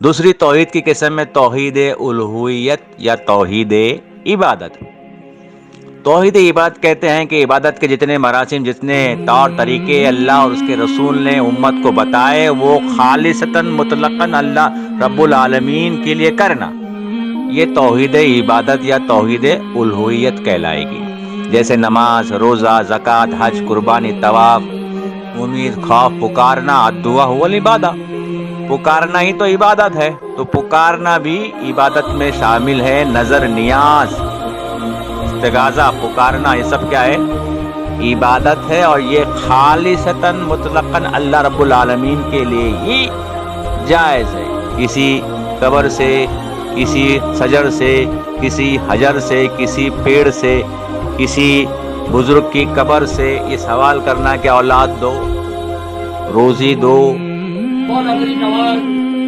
دوسری توحید کی قسم میں توحید الوہیت یا توحید عبادت. توحید عبادت کہتے ہیں کہ عبادت کے جتنے مراسم، جتنے طور طریقے اللہ اور اس کے رسول نے امت کو بتائے، وہ خالصتاً مطلقاً اللہ رب العالمین کے لیے کرنا، یہ توحید عبادت یا توحید الوہیت کہلائے گی. جیسے نماز، روزہ، زکوٰۃ، حج، قربانی، طواف، امید، خوف، پکارنا، الدعاء هو العبادہ. پکارنا ہی تو عبادت ہے، تو پکارنا بھی عبادت میں شامل ہے. نظر، نیاز، استغاثہ، پکارنا، یہ سب کیا ہے؟ عبادت ہے، اور یہ خالصتاً مطلقاً اللہ رب العالمین کے لیے ہی جائز ہے. کسی قبر سے، کسی شجر سے، کسی حجر سے، کسی پیڑ سے، کسی بزرگ کی قبر سے یہ سوال کرنا کہ اولاد دو، روزی دو، اور اپنی نواز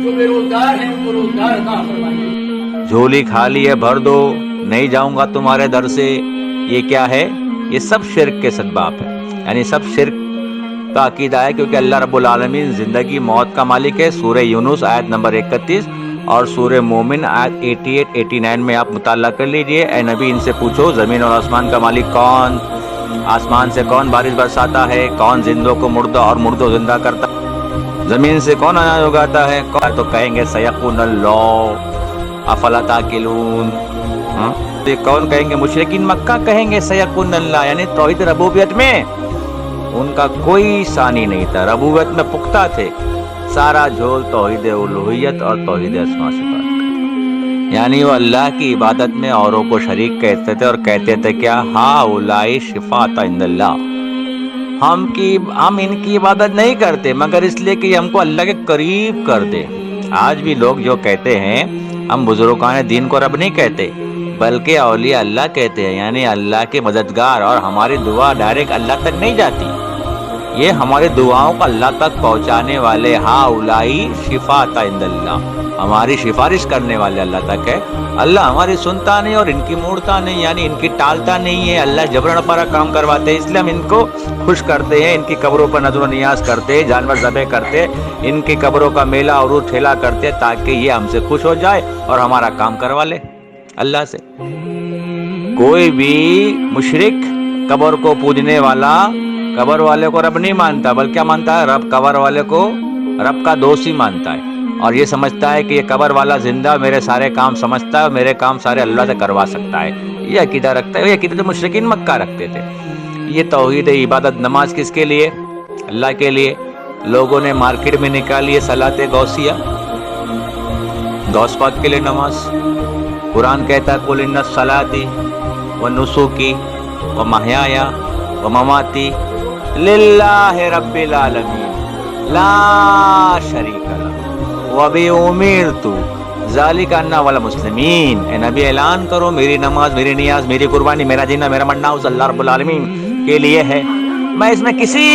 جو بے روزگار ہیں ان کو روزگار عطا فرمائیے، جھولی خالی ہے بھر دو، نہیں جاؤں گا تمہارے در سے، یہ کیا ہے؟ یہ سب شرک کے اسباب ہے. یعنی سب شرک کا عقیدہ ہے، کیونکہ اللہ رب العالمین زندگی موت کا مالک ہے. سورہ یونس آیت نمبر 31 اور سورہ مومن آیت 88-89 میں آپ مطالعہ کر لیجئے. اے نبی ان سے پوچھو زمین اور آسمان کا مالک کون؟ آسمان سے کون بارش برساتا ہے؟ کون زندوں کو مردہ اور مردوں زندہ کرتا ہے؟ زمین سے کون اناج اگاتا ہے؟ تو کہیں گے سیقون اللہ افلا تعقلون. کون کہیں گے؟ مشرکین مکہ کہیں گے سیقون اللہ. یعنی توحید ربوبیت میں ان کا کوئی ثانی نہیں تھا، ربوبیت میں پختہ تھے. سارا جھول توحید الوہیت اور توحید اسماء صفات کا، یعنی وہ اللہ کی عبادت میں اوروں کو شریک کہتے تھے اور کہتے تھے کیا؟ ہؤلاء شفاعۃ عند اللہ. ہم ان کی عبادت نہیں کرتے مگر اس لیے کہ یہ ہم کو اللہ کے قریب کر دے. آج بھی لوگ جو کہتے ہیں ہم بزرگان دین کو رب نہیں کہتے بلکہ اولیاء اللہ کہتے ہیں، یعنی اللہ کے مددگار، اور ہماری دعا ڈائریکٹ اللہ تک نہیں جاتی، یہ ہماری دعاؤں کو اللہ تک پہنچانے والے ہؤلاء شفاعۃ عند اللہ، ہماری سفارش کرنے والے اللہ تک ہے. اللہ ہماری سنتا نہیں اور ان کی موڑتا نہیں، یعنی ان کی ٹالتا نہیں ہے. اللہ جبرن پر کام کرواتے ہیں، اس لیے ہم ان کو خوش کرتے ہیں، ان کی قبروں پر نظر و نیاز کرتے ہیں، جانور ذبح کرتے، ان کی قبروں کا میلہ اور ٹھیلا کرتے تاکہ یہ ہم سے خوش ہو جائے اور ہمارا کام کروا لے اللہ سے. کوئی بھی مشرک قبر کو پوجنے والا قبر والے کو رب نہیں مانتا بلکہ کیا مانتا ہے؟ رب قبر والے کو رب کا دوست ہی مانتا ہے، اور یہ سمجھتا ہے کہ یہ قبر والا زندہ میرے سارے کام سمجھتا ہے اور میرے کام سارے اللہ سے کروا سکتا ہے. یہ عقیدہ رکھتا ہے. یہ عقیدہ تو مشرکین مکہ رکھتے تھے. یہ توحید عبادت. نماز کس کے لیے؟ اللہ کے لیے. لوگوں نے مارکیٹ میں نکالی ہے صلاۃ غوثیہ، غوث پاک کے لیے نماز. قرآن کہتا ہے قل ان صلاتي ونسكي ومحياي ومماتي للہ رب العالمین لا شریک لہ وبأمرت ذلک ان اول المسلمین. اے نبی اعلان کرو میری نماز، میری نیاز، میری قربانی، میرا جینا، میرا مرنا اس اللہ رب العالمین کے لیے ہے، میں اس میں کسی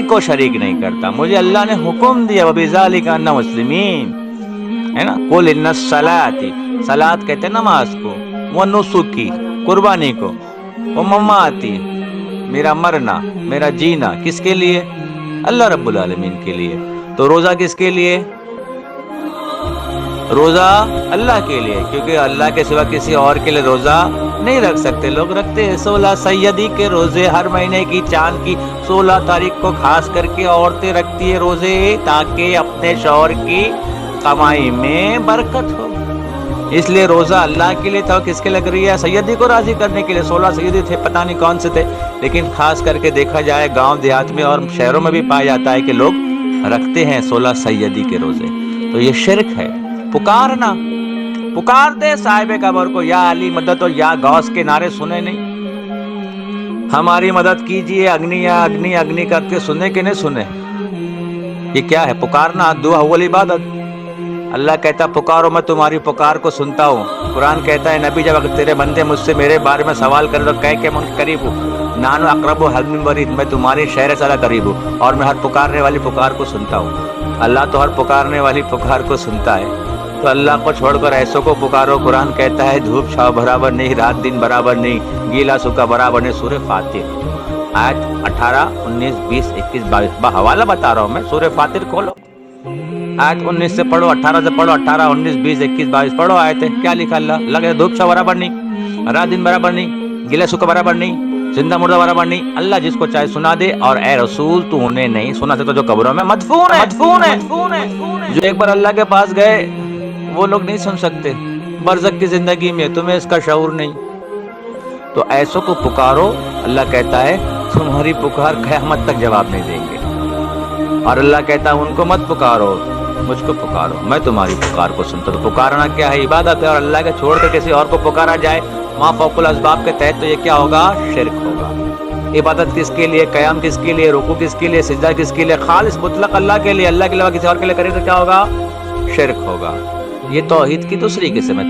کو شریک نہیں کرتا. مجھے اللہ نے حکم دیا وبذلک ان مسلمین، ہے نا. قل ان الصلاۃ، صلاۃ کہتے ہیں نماز کو، ونسکی قربانی کو، ومماتی میرا مرنا، میرا جینا، کس کے لیے؟ اللہ رب العالمین کے لیے. تو روزہ کس کے لیے؟ روزہ اللہ کے لیے، کیونکہ اللہ کے سوا کسی اور کے لیے روزہ نہیں رکھ سکتے. لوگ رکھتے ہیں 16 سیدی کے روزے، ہر مہینے کی چاند کی 16 تاریخ کو خاص کر کے عورتیں رکھتی ہیں روزے تاکہ اپنے شوہر کی کمائی میں برکت ہو. اس لیے روزہ اللہ کے لیے تھا. کس کے لگ رہی ہے؟ سیدی کو راضی کرنے کے لیے. 16 سیدی تھے، پتہ نہیں کون سے تھے، لیکن خاص کر کے دیکھا جائے گاؤں دیہات میں اور شہروں میں بھی پایا جاتا ہے کہ لوگ رکھتے ہیں 16 سیدی کے روزے. تو یہ شرک ہے. پکارنا، پکارتے صاحب قبر کو یا علی مدد اور یا غوث کے نعرے سنے نہیں؟ ہماری مدد کیجئے، اگنی یا اگنی اگنی کرتے سنے کہ نہیں سنے؟ یہ کیا ہے؟ پکارنا. دعا هو العبادت. اللہ کہتا پکارو میں تمہاری پکار کو سنتا ہوں. قرآن کہتا ہے نبی جب تیرے بندے مجھ سے میرے بارے میں سوال کرے تو کہہ کہ میں ان کے قریب ہوں، نانو اقرب حبل من الورید، میں تمہاری شہر سے زیادہ قریب ہوں اور میں ہر پکارنے والی پکار کو سنتا ہوں. اللہ تو ہر پکارنے والی پکار کو سنتا ہے، تو اللہ کو چھوڑ کر ایسوں کو پکارو. قرآن کہتا ہے دھوپ چھاؤ برابر نہیں، رات دن برابر نہیں، گیلا سوکھا برابر نہیں. سورہ فاتر آیت 18، 19، 20، 21، 22 بحوالہ بتا رہا ہوں میں. سورہ فاتر کھولو. آیت 19 سے پڑھو، 18 سے پڑھو، 18 19 20 21 22 پڑھو آیتیں، کیا لکھا اللہ؟ اللہ کہتے دھوپ چھاؤں برابر نہیں، رات دن برابر نہیں، گلے سوکھا برابر نہیں، زندہ مردہ برابر نہیں۔ اللہ جس کو چاہے سنا دے، اور اے رسول تو انہیں نہیں سنا تو جو قبروں میں مدفون ہے۔ جو ایک بار اللہ کے پاس گئے وہ لوگ نہیں سن سکتے، برزخ کی زندگی میں تمہیں اس کا شعور نہیں، تو ایسوں کو پکارو۔ اللہ کہتا ہے تمہاری پکار قیامت تک جواب نہیں دیں گے، اور اللہ کہتا ہے ان کو مت پکارو، مجھ کو پکارو، میں تمہاری پکار کو سنتا ہوں۔ تو پکارنا کیا ہے؟ عبادت ہے، اور اللہ کے چھوڑ کر کسی اور کو پکارا جائے ما فوق الاسباب کے تحت، تو یہ کیا ہوگا؟ شرک ہوگا۔ عبادت کس کے لیے، قیام کس کے لیے، رکوع کس کے لیے، سجدہ کس کے لیے؟ خالص مطلق اللہ کے لیے، اللہ کے علاوہ کسی اور کے لیے کرے تو کیا ہوگا؟ شرک ہوگا۔ یہ توحید کی دوسری قسم ہے۔